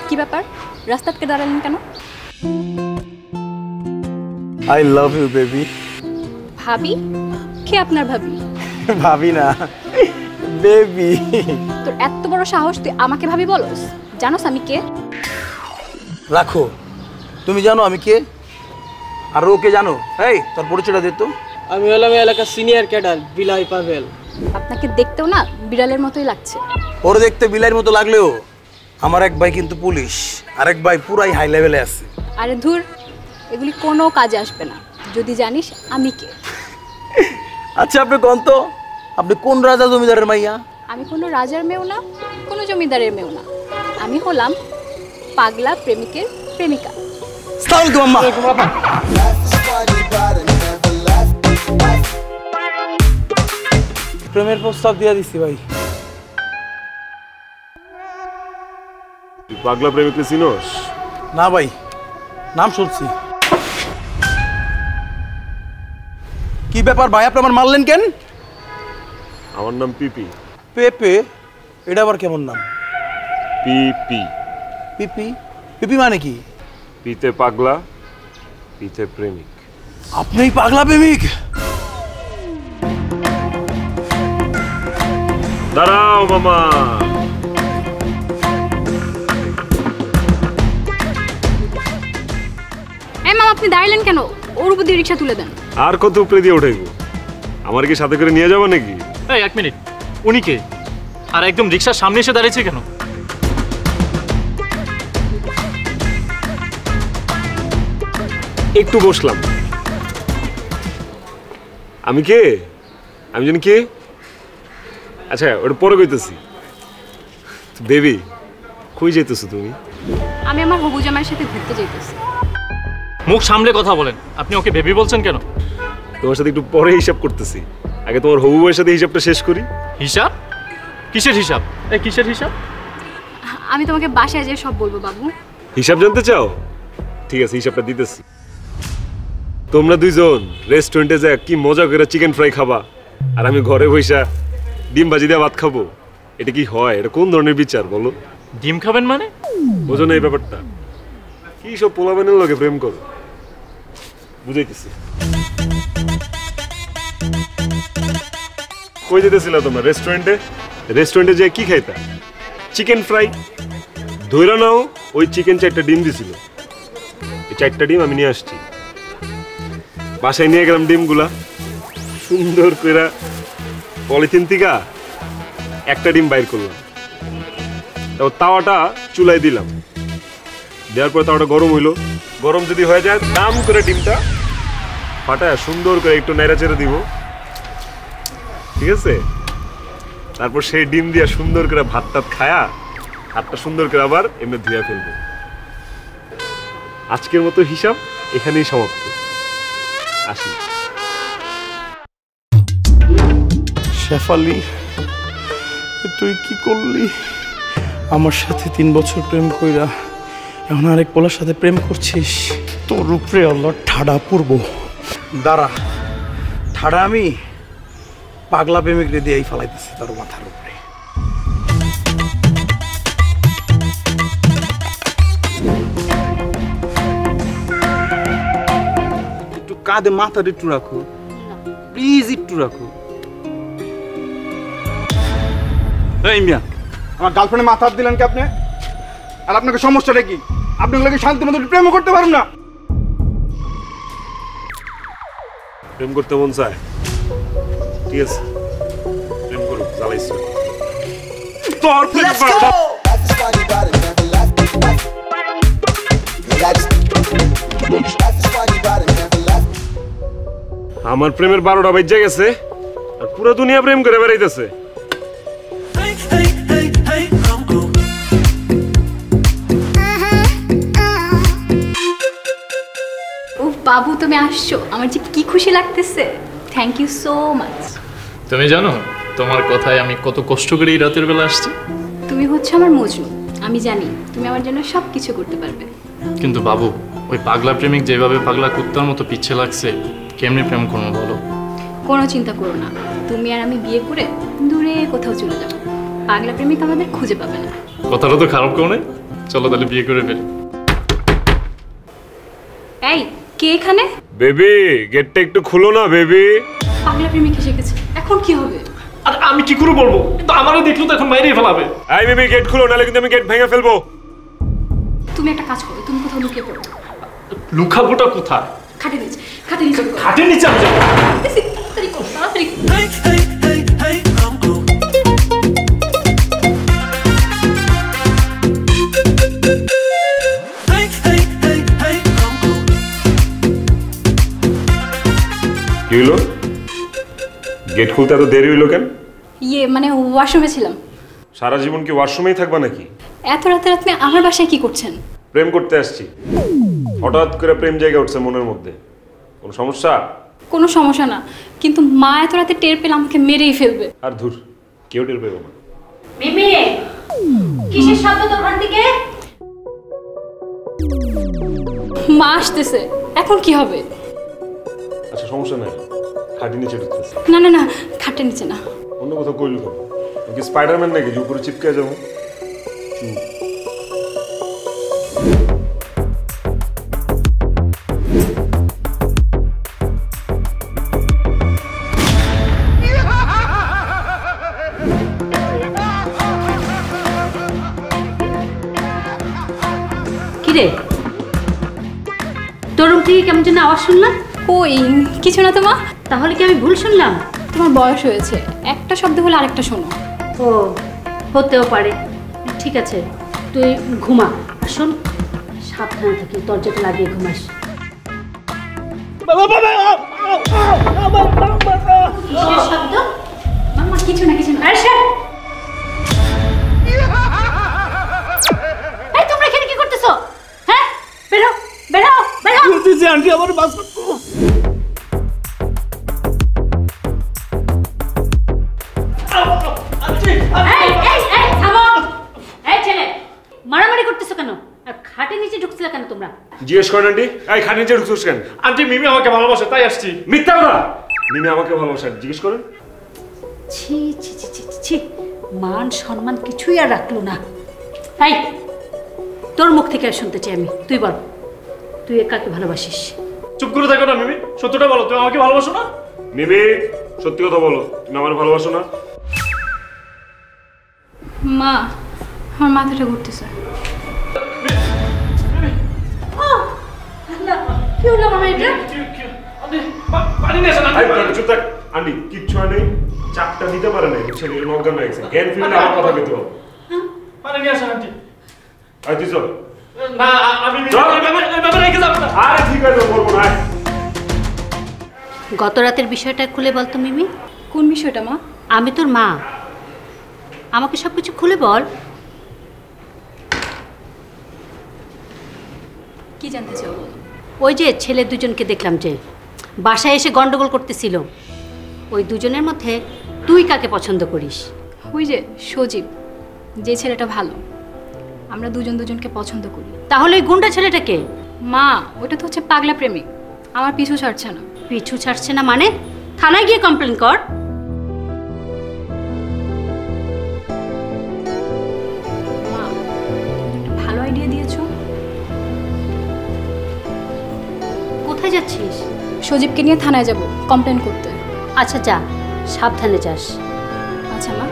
কি ব্যাপার রাস্তা আটকে দাঁড়ালেন কেন? I love you baby. ভাবি? কে আপনার ভাবি? ভাবি না, বেবি। তোর এত বড় সাহস তুই আমাকে ভাবি বলস? জানোস আমি কে? রাখো, তুমি জানো আমি কে আর ওকে জানো? এই তোর পরিচয়টা দে তো। আমি হলাম এলাকার সিনিয়র ক্যাডার বিলাই পাভেল। আপনাকে দেখতেও না বিড়ালের মতোই লাগছে। ওর দেখতে বিলাইয়ের মতো লাগলেও আমার এক ভাই কিন্তু পুলিশ, আরেক ভাই পুরাই হাই লেভেলে আছে। আরে ধুর, এগুলি কোনো কাজে আসবে না যদি জানিস আমি কে। আচ্ছা আপনি কোন তো, আপনি কোন রাজা জমিদারের মাইয়া? আমি কোনো রাজার মেয়েও না, কোনো জমিদারের মেয়েও না। আমি হলাম পাগলা প্রেমিকের প্রেমিকা। আসসালামু আলাইকুম আম্মা। প্রেমের প্রস্তাব দিয়ে দিছি ভাই। পাগলা প্রেমিককে চিনোস? না ভাই, নাম শুনছি। কি ব্যাপার ভাই, আপনি আমার মারলেন কেন? আমার নাম পিপি। পেপে? এটা আবার কেমন নাম? পিপি। পিপি? পিপি মানে কি? পিতে পাগলা, পিতে প্রেমিক। আপনি পাগলা প্রেমিক? দাঁড়াও মামা। এই মামা আপনি দাঁড়ালেন কেন? ওর উপর দিয়ে রিক্সা তুলে দেন। আর কত উপরে দিয়ে উঠাইবো? আমার কি সাথে করে নিয়ে যাবো নাকি? এই এক মিনিট, উনি কে? আর একদম রিক্সার সামনে এসে দাঁড়িয়েছে কেন? একটু বসলাম। আমি কে? আমি জানি কে? আচ্ছা ওটা পরে কইতেছি। বেবি কই যাইতেছো তুমি? আমি আমার হবু জামাইয়ের সাথে ঘুরতে যাইতেছি। মুখ সামলে কথা বলেন। আপনি ওকে বেবি বলছেন কেন? তোমার সাথে একটু পরে হিসাব করতেছি, আগে তোমার হবু বউয়ের সাথে হিসাবটা শেষ করি। হিসাব? কিসের হিসাব? এই কিসের হিসাব? আমি তোমাকে বাসায় যেয়ে সব বলবো বাবু। হিসাব জানতে চাও? ঠিক আছে হিসাবটা দিতেছি। তোমরা দুইজন রেস্টুরেন্টে যা কি মজা করে চিকেন ফ্রাই খাবা, আর আমি ঘরে বসে ডিম ভাজি দিয়ে ভাত খাবো। এটা কি হয়? এটা কোন ধরনের বিচার বলো? ডিম খাবেন মানে? বোঝো না এই ব্যাপারটা? কি সব পোলাপানের লগে প্রেম করো, বুঝাইতেছি। কই যেতেছিল তোমরা? রেস্টুরেন্টে। রেস্টুরেন্টে যে কি খাইতা? Chicken fry. ধইরা নাও ওই চিকেন 4টা ডিম দিছিল। এই 4টা ডিম আমি নিয়ে আসছি, বাসায় নিয়ে গেলাম। ডিমগুলা সুন্দর করে পলিথিন থেকে একটা ডিম বাইর করলাম, তারপর তাওয়াটা চুলায় দিলাম। দেওয়ার পরে তাওয়াটা গরম হইলো। গরম যদি হয়ে যায় দাম করে ডিমটা ফাটায় সুন্দর করে একটু নেড়া চেড়ে দিব, ঠিক আছে? তারপর সেই ডিম দিয়া সুন্দর করে ভাত টাত খায়া হাতটা সুন্দর করে আবার এমনি ধুয়ে ফেলবো। আজকের মতো হিসাব এখানেই সমাপ্ত। আসি। শেফালি, তুই কি করলি? আমার সাথে 3 বছর প্রেম কইরা এখন আরেক পোলার সাথে প্রেম করছিস? তোর উপরে আল্লাহ ঠাডা পড়বো। দাঁড়া, ঠাডা আমি পাগলা প্রেমিকরে দিয়েই ফালাইতেছি তোর মাথার উপরে। একটু কাঁধে মাথাটা একটু রাখো প্লিজ, একটু রাখো। এই মিয়া, আমার গার্লফ্রেন্ডে মাথা হাত দিলেন কি আপনি? আর আপনাকে সমস্যাটা কি? আপনি ওগুলোকে শান্তি মতো প্রেমও করতে পারেন না? প্রেম করতে মন চায়, ঠিক আছে প্রেম করুক, জ্বালাইস না। তোর প্রেম আমার প্রেমের 12টা বাজে গেছে আর পুরো দুনিয়া প্রেম করে বেড়াইতেছে। বাবু তুমি আসছো, আমার যে কি খুশি লাগতেছে। Thank you so much. তুমি জানো তোমার কথায় আমি কত কষ্ট করে এই রাতের বেলা আসছি। তুমি হচ্ছে আমার মজনু, আমি জানি তুমি আমার জন্য সব কিছু করতে পারবে। কিন্তু বাবু ওই পাগলা প্রেমিক যেভাবে পাগলা কুত্তার মতো পিচ্ছে লাগছে, কেমনি প্রেম করবো বলো? কোনো চিন্তা করো না, তুমি আর আমি বিয়ে করে দূরে কোথাও চলে যাবো। পাগলা প্রেমিক আমাদের খুঁজে পাবে না। কথাটা তো খারাপ কেউ নেই। চলো তাহলে বিয়ে করে ফেলি। এই কে এখানে? বেবি গেটটা একটু খুলো না বেবি। পাগলা প্রেমিক এসে গেছে, এখন কি হবে? আর আমি কি করে বলবো? কিন্তু আমারও দেখলো তো এখন মাইরেই ফেলাবে। এই বেবি গেট খুলো, নাহলে কিন্তু আমি গেট ভেঙে ফেলবো। তুমি একটা কাজ করো, তুমি কোথাও লুকিয়ে পড়ো। লুকাবোটা কোথায়? খাটের নিচে, খাটের নিচে লুকাও। খাটের নিচে আমি যাবো। তাড়াতাড়ি করো, তাড়াতাড়ি করো। কি হলো? গেট খুলতে এত দেরি হইলো কেন? মানে ওয়াশরুমে ছিলাম। সারা জীবন কি ওয়াশরুমেই থাকবা নাকি? এত রাতে আপনি আমার বাসায় কি করছেন? প্রেম করতে আসছি। হঠাৎ করে প্রেম জায়গা উঠছে মনের মধ্যে, কোনো সমস্যা? কোনো সমস্যা না, কিন্তু মা এত রাতে টের পেলে আমাকে মেরেই ফেলবে। আর ধুর, কেউ টের পেবো না। মিমি, কিসের শব্দ তো ওখান থেকে? মা আসতেছে, এখন কি হবে? আচ্ছা সমস্যা নাই, খাটি নিচে ঢুকতেছে। না না না, খাটের নিচে না। অন্য কোথাও কইল কেন? কি স্পাইডারম্যান নাকি যে উপরে চিপকে যাবো? কিরে, তোর রুম থেকে কেমন যেন আওয়াজ শুনলাম? ওই কিছু না তো মা। তাহলে কি আমি ভুল শুনলাম? তোমার বয়স হয়েছে, একটা শব্দ হলে আরেকটা শোনো। ও, হতেও পারে। ঠিক আছে, তুই ঘুমা। আর শোন, সাবধানে থাকি, দরজাটা লাগিয়ে ঘুমাস। কিসের শব্দ? মামা কিছু না, কিছু না। আরে শোন! এই তোমরা এখানে কি করতেছো? হ্যাঁ, বেরো বেরো বেরো। আন্টি আমার বাস এই এই এই থামো! এই ছেলে, মারামারি করতেছো কেন? আর খাটের নিচে ঢুকছিলে কেন তোমরা? জিজ্ঞেস করেন আন্টি, এই খাটি নিচে ঢুকছিস কেন? আন্টি মিমি আমাকে ভালোবাসে তাই আসছি। মিথ্যা কথা! মিমি আমাকে ভালোবাসেন, জিজ্ঞেস করেন। ছি ছি ছি ছি ছি, মান সম্মান কিছুই আর রাখলো না। এই, তোর মুখ থেকে আর শুনতে চাই আমি। তুই বল, তুই কাকে ভালোবাসিস? চুপ করে থাকো না মিমি, সত্যটা বলো, তুমি আমাকে ভালোবাসো না? মিমি সত্যি কথা বলো, তুমি আমার ভালোবাসো না? মা, আমার মাথাটা ঘুরতেছে। কি হলো মামা এটা? পানি নিয়ে আসেন এই তোর চুপ থাক। আন্টি কিচ্ছু আর নেই, চাপটা দিতে পারে নাই, বুঝছেন? এর অজ্ঞান হয়ে গেছে, জ্ঞান ফিরলে আমার কথা পেতে হবে। পানি নিয়ে আসেন আন্টি। আর তুই চল। না আমি রেখে যাবো না। আরে ঠিক আছে, বলবো না। গত রাতের বিষয়টা খুলে বল তো মিমি। কোন বিষয়টা মা? আমি তোর মা, আমাকে সবকিছু খুলে বল। কি জানতে চাও? ওই যে ছেলে দুজনকে দেখলাম যে বাসায় এসে গন্ডগোল করতেছিল, ওই দুজনের মধ্যে তুই কাকে পছন্দ করিস? ওই যে সজীব, যে ছেলেটা ভালো, আমরা দুজন দুজনকে পছন্দ করি। তাহলে ওই গুন্ডা ছেলেটাকে? মা, ওটা তো হচ্ছে পাগলা প্রেমিক, আমার পিছু ছাড়ছে না। পিছু ছাড়ছে না মানে? থানায় গিয়ে কমপ্লেন কর। মা, তুমি একটা ভালো আইডিয়া দিয়েছো। কোথায় যাচ্ছিস? সজীবকে নিয়ে থানায় যাব কমপ্লেন করতে। আচ্ছা যা, সাবধানে যাস। আচ্ছা মা।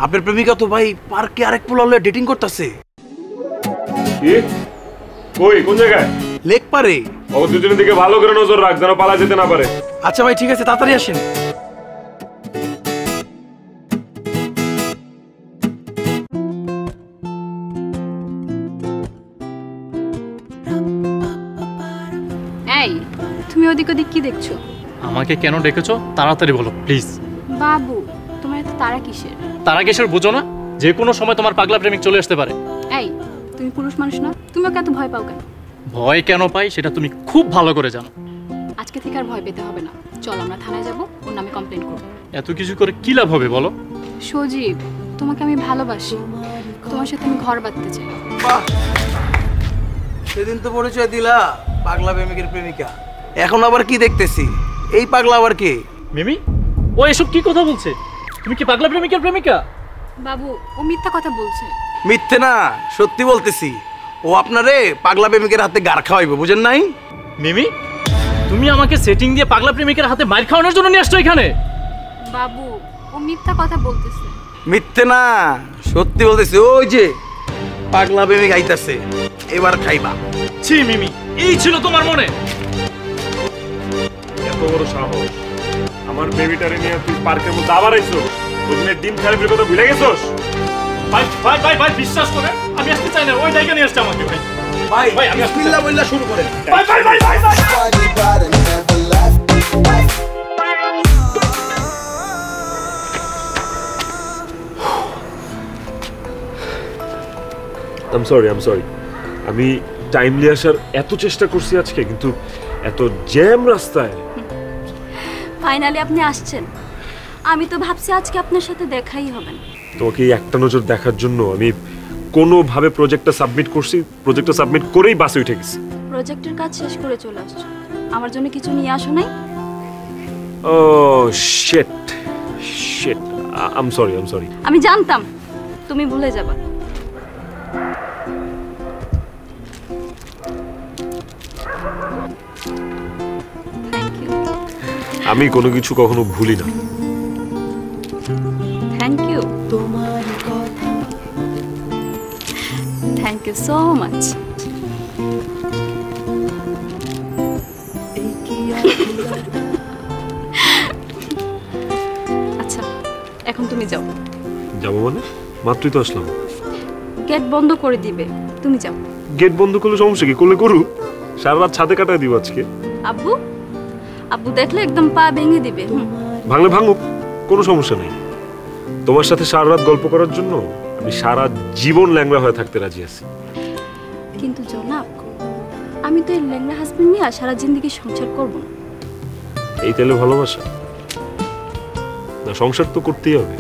আপনার প্রেমিকা তো ভাই পার্কে আরেক পোলা হলে ডেটিং করতেছে। কি? কই, কোন জায়গায়? লেক পারে। ও দুজনের দিকে ভালো করে নজর রাখ, যেন পালা যেতে না পারে। আচ্ছা ভাই ঠিক আছে, তাড়াতাড়ি আসেন। এই, তুমি ওদিক ওদিক কি দেখছো? আমাকে কেন ডেকেছো তাড়াতাড়ি বলো প্লিজ। বাবু, তোমার এত তারা কিসের? তারা কিসের বুঝো না? যে কোনো সময় তোমার পাগলা প্রেমিক চলে আসতে পারে। এই, তুমি পুরুষ মানুষ না, তুমি ওকে এত ভয় পাও কেন? ভয় কেন পাই সেটা তুমি খুব ভালো করে জানো। আজ আজকে থেকে আর ভয় পেতে হবে না। চল আমরা থানায় যাব, ওর নামে কমপ্লেন করব। এত কিছু করে কি লাভ হবে বলো? সজীব, তোমাকে আমি ভালোবাসি, তোমার সাথে আমি ঘর বাঁধতে চাই। সেদিন তো পরিচয় দিলা পাগলা প্রেমিকের প্রেমিকা, এখন আবার কি দেখতেছি? এই পাগলা আবার কে? মিমি, ও এসব কি কথা বলছে? তুমি কি পাগলা প্রেমিকের প্রেমিকা? বাবু, ও মিথ্যা কথা বলছে। মিথ্যে না, সত্যি বলতেছি। ও আপনারে পাগলা প্রেমিকের হাতে গার খাওয়াইবে, বুঝেন নাই? মিমি, তুমি আমাকে সেটিং দিয়ে পাগলা প্রেমিকের হাতে মার খাওয়ানোর জন্য নিয়ে আসছো এখানে? বাবু, ও মিথ্যা কথা বলতেছে। মিথ্যে না, সত্যি বলতেছি। ওই যে পাগলা প্রেমিক আইতাছে, এবার খাইবা। ছি মিমি, এই ছিল তোমার মনে? এত বড় সাহস! আমার বেবিটারে নিয়ে তুই পার্কের মধ্যে আবার আইছো? ওই দিনের ডিম থেরাপির কথা ভুলে গেছোস? ভাই ভাই ভাই ভাই, বিশ্বাস করে আমি আসতে চাই না। ওই জায়গা নিয়ে আসছে আমাকে। ভাই ভাই ভাই, আমি আসতে বিসমিল্লাহ বললা শুরু করেন। ভাই ভাই ভাই ভাই ভাই। I am sorry. আমি টাইমলি আসার এত চেষ্টা করছি আজকে, কিন্তু এত জ্যাম রাস্তায়। ফাইনালি আপনি আসছেন। আমি তো ভাবছি আজকে আপনার সাথে দেখাই হবে না। তোমাকে এই একটা নজর দেখার জন্য আমি কোনোভাবে প্রজেক্টটা সাবমিট করছি। প্রজেক্টটা সাবমিট করেই বাসে উঠে গেছি। প্রজেক্টের কাজ শেষ করে চলে আসছো, আমার জন্য কিছু নিয়ে আসো নাই? Oh shit shit, I am sorry. আমি জানতাম তুমি ভুলে যাবা। Thank you. আমি কোনো কিছু কখনো ভুলি না। Thank you. Thank you so much. আচ্ছা, এখন তুমি যাও। যাবো মানে? মাত্রই তো আসলাম। গেট বন্ধ করে দিবে, তুমি যাও। গেট বন্ধ করলে সমস্যা কি? করলে করুক, সারা রাত ছাদে কাটায় দিব আজকে। আব্বু, আব্বু দেখলে একদম পা ভেঙে দিবে। ভাঙলে ভাঙুক, কোনো সমস্যা নেই। তোমার সাথে সারা রাত গল্প করার জন্য আমি সারা জীবন ল্যাংড়া হয়ে থাকতে রাজি আছি। কিন্তু জনাব, আমি তো এই ল্যাংড়া হাজবেন্ড নিয়ে সারা জিন্দগি সংসার করব না। এই তেলে ভালোবাসা না? সংসার তো করতেই হবে।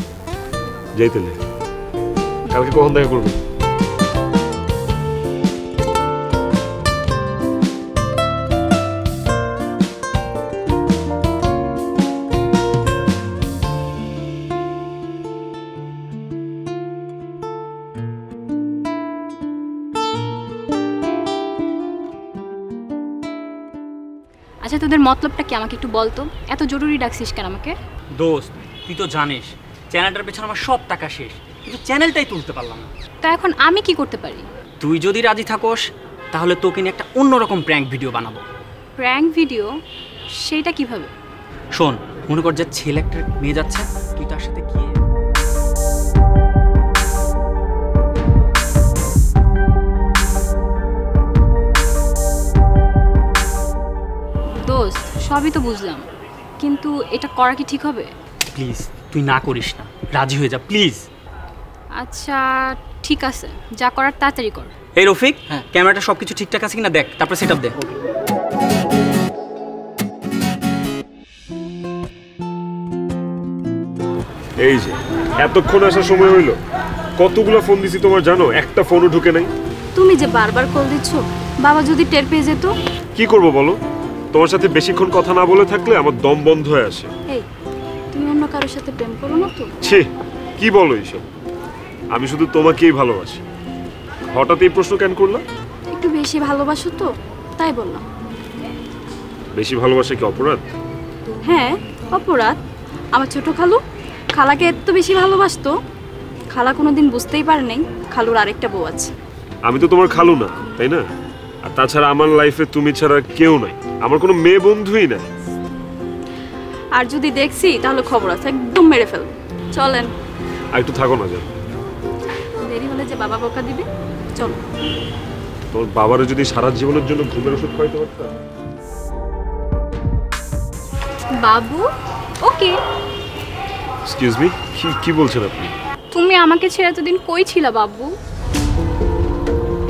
যাই তেলে, কালকে কখন দেখা করবে? আচ্ছা, তোদের মতলবটা কি আমাকে একটু বলতো? এত জরুরি ডাকছিস কেন আমাকে? দোস্ত, তুই তো জানিস চ্যানেলটার পেছনে আমার সব টাকা শেষ, কিন্তু চ্যানেলটাই তুলতে পারলাম না। তা এখন আমি কি করতে পারি? তুই যদি রাজি থাকোস তাহলে তোকে নিয়ে একটা অন্যরকম প্র্যাঙ্ক ভিডিও বানাবো। Prank video? সেইটা কিভাবে? শোন, মনে কর যে ছেলে একটা মেয়ে যাচ্ছে, তুই তার সাথে গিয়ে দোস্ত, সবই তো বুঝলাম, কিন্তু এটা করা কি ঠিক হবে? প্লিজ তুই না করিস না, রাজি হয়ে যা প্লিজ। আচ্ছা ঠিক আছে, যা করার তাড়াতাড়ি কর। এই রফিক, ক্যামেরাটা সবকিছু ঠিকঠাক আছে কিনা দেখ, তারপর সেটআপ দে। এই যে এতক্ষণ আসার সময় হইলো, কতগুলো ফোন দিছি তোমার জানো? একটা ফোনও ঢুকে নাই। তুমি যে বারবার কল দিচ্ছ, বাবা যদি টের পেয়ে যেত? কি করব বলো? তোমার সাথে বেশিক্ষণ কথা না বলে থাকলে আমার দম বন্ধ হয়ে আসে। এই, তুমি অন্য কারোর সাথে প্রেম করো না তো? ছি, কি বলো এইসব? আমি শুধু তোমাকেই ভালোবাসি। হঠাৎ এই প্রশ্ন কেন করলা? একটু বেশি ভালোবাসো তো, তাই বললাম। বেশি ভালোবাসা কি অপরাধ? হ্যাঁ, অপরাধ। আমার ছোট খালু খালাকে এত বেশি ভালোবাসতো, খালা কোনোদিন বুঝতেই পারে নাই খালুর আরেকটা বউ আছে। আমি তো তোমার খালু না, তাই না? আর তাছাড়া আমার লাইফে তুমি ছাড়া কেউ নাই, আমার কোনো মেয়ে বন্ধুই নাই। আর যদি দেখছি তাহলে খবর আছে, একদম মেরে ফেলবো। চলেন। আর একটু থাকো না, যাও। দেরি হলে যে বাবা বকা দিবে। চলো। তোমার বাবারে যদি সারা জীবনের জন্য ঘুমের ওষুধ খাইতে পারতাম। বাবু, ওকে। এক্সকিউজ মি, কি বলছেন আপনি? তুমি আমাকে ছেড়ে এতদিন কই ছিলা বাবু?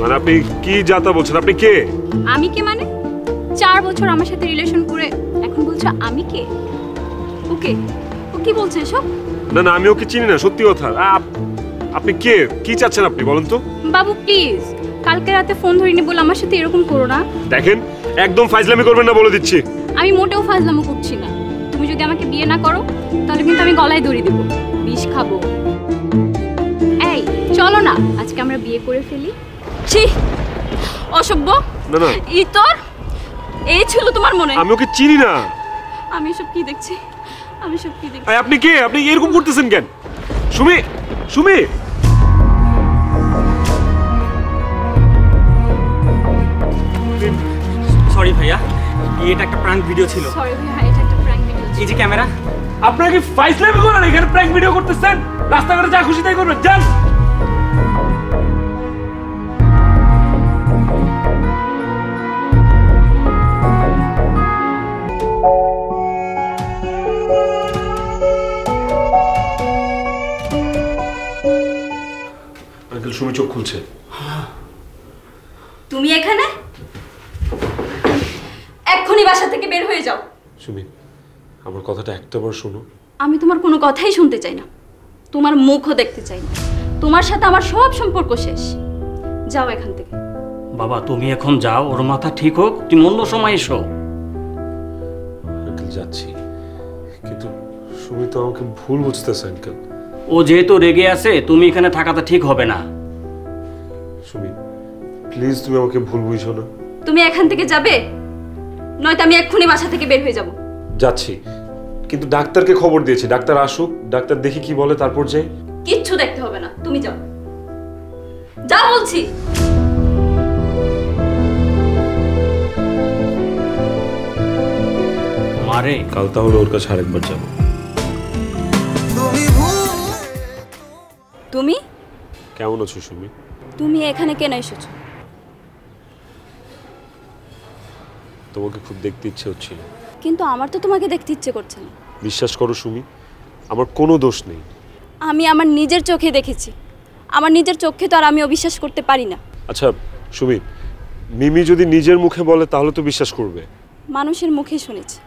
মানে আপনি কি যাতা বলছেন? আপনি কে? আমি কে মানে? 4 বছর আমার সাথে রিলেশন করে বলছো আমি কে? ওকে, ও কি বলছে এসব? না না, আমি ওকে চিনি না, সত্যি কথা। আপনি কে, কি চাচ্ছেন আপনি বলেন তো? বাবু প্লিজ, কালকে রাতে ফোন ধরিনি বলে আমার সাথে এরকম করো না। দেখেন, একদম ফাইজলামি করবেন না বলে দিচ্ছি। আমি মোটেও ফাজলামো করছি না। তুমি যদি আমাকে বিয়ে না করো তাহলে কিন্তু আমি গলায় দড়ি দেবো, বিষ খাবো। এই চলো না, আজকে আমরা বিয়ে করে ফেলি। ছি, অসভ্য। না না, ইতর, এই ছিল তোমার মনে? আমি ওকে চিনি না। আমি এসব কি দেখছি, আমি সব কি দেখছি? আপনি কে? আপনি এরকম করতেছেন কেন? সুমি, সুমি, সরি ভাইয়া, এটা একটা প্র্যাঙ্ক ভিডিও ছিল। সরি ভাই, এটা একটা প্র্যাঙ্ক ভিডিও। এই যে ক্যামেরা। আপনারা কি ফাইজলামি করেন? এখানে প্র্যাঙ্ক ভিডিও করতেছেন? রাস্তাঘাটে যা খুশি তাই করবেন, যান। আঙ্কেল, সুমি চোখ খুলছে। তুমি এখানে? এক্ষুনি বাসা থেকে বের হয়ে যাও। সুমি, আমার কথাটা একটাবার শোনো। আমি তোমার কোনো কথাই শুনতে চাই না, তোমার মুখও দেখতে চাই না। তোমার সাথে আমার সব সম্পর্ক শেষ। যাও এখান থেকে। বাবা তুমি এখন যাও, ওর মাথা ঠিক হোক, তুমি অন্য সময় এসো। আঙ্কেল যাচ্ছি, কিন্তু সুমি তো আমাকে ভুল বুঝতেছে আঙ্কেল। ও যেহেতু রেগে আছে, তুমি এখানে থাকাটা ঠিক হবে না। সুমি প্লিজ, তুমি আমাকে ভুল বুঝো না। তুমি এখান থেকে যাবে, নয়তো আমি এক্ষুনি বাসা থেকে বের হয়ে যাব। যাচ্ছি, কিন্তু ডাক্তারকে খবর দিয়েছি, ডাক্তার আসুক, ডাক্তার দেখি কি বলে, তারপর যাই। কিচ্ছু দেখতে হবে না, তুমি যাও, যা বলছি। মারে, কাল তাহলে ওর কাছে আরেকবার যাবো। তুমি কেমন আছো সুমি? তুমি এখানে কেন এসেছো? তোমাকে খুব দেখতে ইচ্ছে হচ্ছিল। কিন্তু আমার তো তোমাকে দেখতে ইচ্ছে করছে না। বিশ্বাস করো সুমি, আমার কোনো দোষ নেই। আমি আমার নিজের চোখে দেখেছি, আমার নিজের চোখে তো আর আমি অবিশ্বাস করতে পারি না। আচ্ছা সুমি, মিমি যদি নিজের মুখে বলে তাহলে তো বিশ্বাস করবে। মানুষের মুখে শুনেছি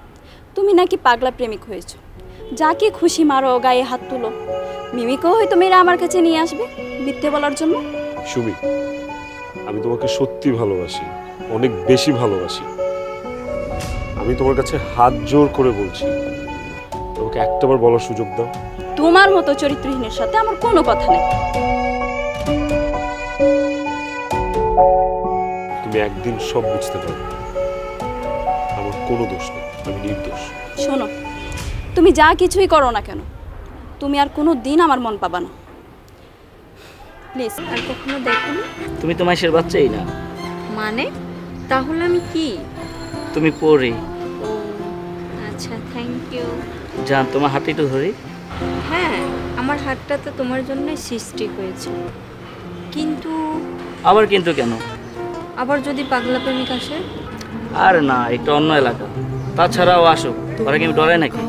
তুমি নাকি পাগলা প্রেমিক হয়েছো। যাকে খুশি মারো, গায়ে হাত তুলো। মিমিকেও হয়তো মেয়েরা আমার কাছে নিয়ে আসবে মিথ্যে বলার জন্য। সুমি, আমি তোমাকে সত্যি ভালোবাসি, অনেক বেশি ভালোবাসি। আমি তোমার কাছে হাত জোর করে বলছি, তোমাকে একটাবার বলার সুযোগ দাও। তোমার মতো চরিত্রহীনের সাথে আমার কোনো কথা নেই। তুমি একদিন সব বুঝতে পারবে, আমার কোনো দোষ নেই, আমি নির্দোষ। শোনো, তুমি যা কিছুই করো না কেন, তুমি আর কোনো দিন আমার মন পাবা না। প্লিজ, আর কখনো দেখো না। তুমি তো মাসের বাচ্চাই না। মানে তাহলে আমি কি? তুমি পড়ি। ও আচ্ছা, থ্যাংক ইউ। জান, তোমার হাতে একটু ধরি। হ্যাঁ, আমার হাতটা তো তোমার জন্যই সৃষ্টি হয়েছে। কিন্তু আবার কিন্তু কেন? আবার যদি পাগলা প্রেমিক আসে? আর না, এটা অন্য এলাকা। তাছাড়াও আসুক, ওরা কি ডরে নাকি?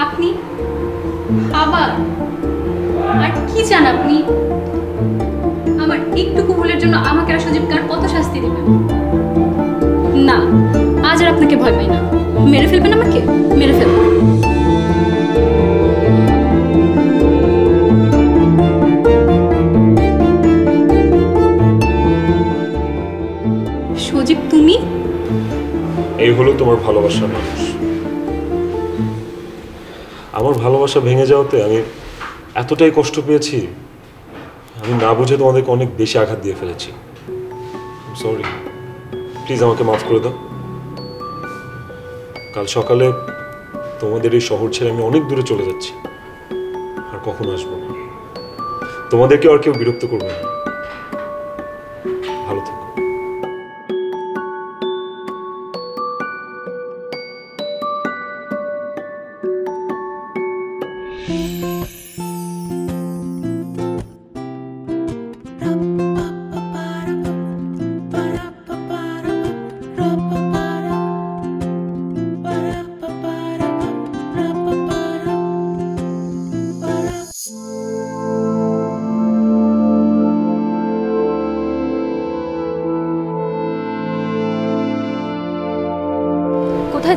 আপনি আবার আর কি চান আপনি? আমার একটুকু ভুলের জন্য আমাকে আর সজীবকার কত শাস্তি দিবেন? না, আজ আর আপনাকে ভয় পাই না। মেরে ফেলবেন আমাকে, মেরে ফেলবেন। সজীব, তুমি? এই হলো তোমার ভালোবাসার মানুষ। আমার ভালোবাসা ভেঙে যাওয়াতে আমি এতটাই কষ্ট পেয়েছি, আমি না বুঝে তোমাদেরকে অনেক বেশি আঘাত দিয়ে ফেলেছি। সরি, প্লিজ আমাকে মাফ করে দাও। কাল সকালে তোমাদের এই শহর ছেড়ে আমি অনেক দূরে চলে যাচ্ছি, আর কখনো আসবো না। তোমাদেরকে আর কেউ বিরক্ত করবে না। ভালো থেকো।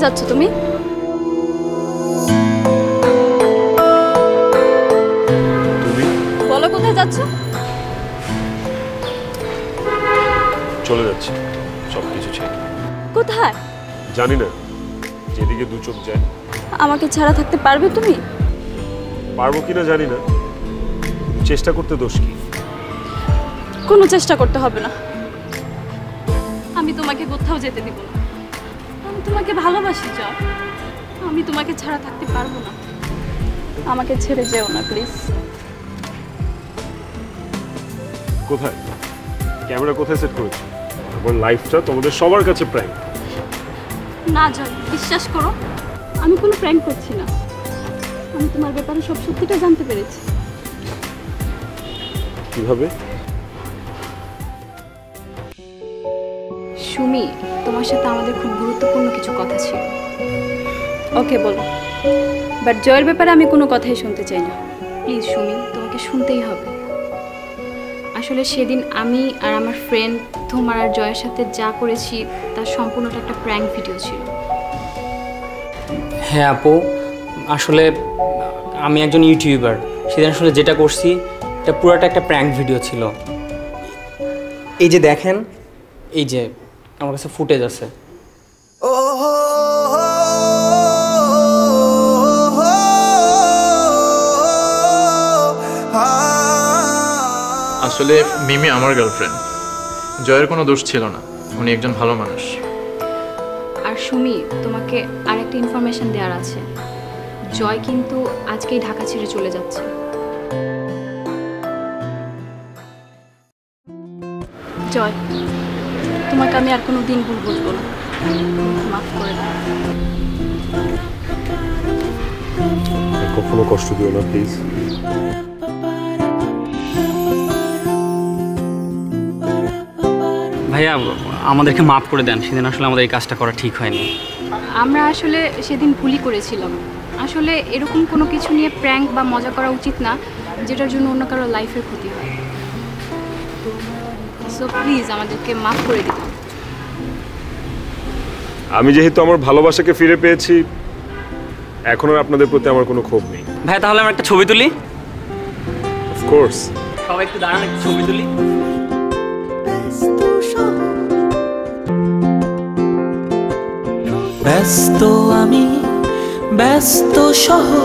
যাচ্ছ তুমি? তুমি বলো কোথায় যাচ্ছ? চলে যাচ্ছি সব কিছু ছেড়ে। কোথায়? জানি না, যেদিকে দু চোখ যায়। আমাকে ছাড়া থাকতে পারবে তুমি? পারবো কিনা জানি না, চেষ্টা করতে দোষ কি? কোনো চেষ্টা করতে হবে না, আমি তোমাকে কোথাও যেতে দিব না। আমি তোমাকে ভালোবাসি জয়, আমি তোমাকে ছাড়া থাকতে পারবো না। আমাকে ছেড়ে যেও না প্লিজ। কোথায়? ক্যামেরা কোথায় সেট করেছো? আমার লাইফটা তোমাদের সবার কাছে প্র্যাঙ্ক। না জয়, বিশ্বাস করো, আমি কোনো প্র্যাঙ্ক করছি না। আমি তোমার ব্যাপারে সব সত্যিটা জানতে পেরেছি। কিভাবে? সুমি, তোমার সাথে আমাদের খুব গুরুত্বপূর্ণ কিছু কথা ছিল। ওকে বলো, বাট জয়ের ব্যাপারে আমি কোনো কথাই শুনতে চাই না। প্লিজ সুমি, তোমাকে শুনতেই হবে। আসলে সেদিন আমি আর আমার ফ্রেন্ড তোমার আর জয়ের সাথে যা করেছি তার সম্পূর্ণটা একটা প্র্যাঙ্ক ভিডিও ছিল। হ্যাঁ আপু, আসলে আমি একজন ইউটিউবার, সেদিন আসলে যেটা করছি এটা পুরোটা একটা প্র্যাঙ্ক ভিডিও ছিল। এই যে দেখেন, এই যে আমার কাছে ফুটেজ আছে। আসলে মিমি আমার গার্লফ্রেন্ড, জয়ের কোনো দোষ ছিল না, উনি একজন ভালো মানুষ। আর সুমি, তোমাকে আরেকটা ইনফরমেশন দেওয়ার আছে। জয় কিন্তু আজকেই ঢাকা ছেড়ে চলে যাচ্ছে। জয়, তোমাকে আমি আর কোনো দিন ভুল বুঝবো না, মাফ করে দাও। কখনো কষ্ট দিও না প্লিজ। ভাইয়া, আমাদেরকে মাফ করে দেন, সেদিন আসলে আমাদের এই কাজটা করা ঠিক হয়নি। আমরা আসলে সেদিন ভুলই করেছিলাম। আসলে এরকম কোনো কিছু নিয়ে প্র্যাঙ্ক বা মজা করা উচিত না যেটার জন্য অন্য কারো লাইফের ক্ষতি হয়। সো প্লিজ আমাদেরকে মাফ করে দিন। আমি যেহেতু আমার ভালোবাসাকে ফিরে পেয়েছি, এখন আর আপনাদের প্রতি আমার কোনো ক্ষোভ নেই। ভাইয়া, তাহলে আমরা একটা ছবি তুলি। অফকোর্স। সবাই একটু দাঁড়ান, একটা ছবি তুলি। ব্যস্ত আমি, ব্যস্ত শহর।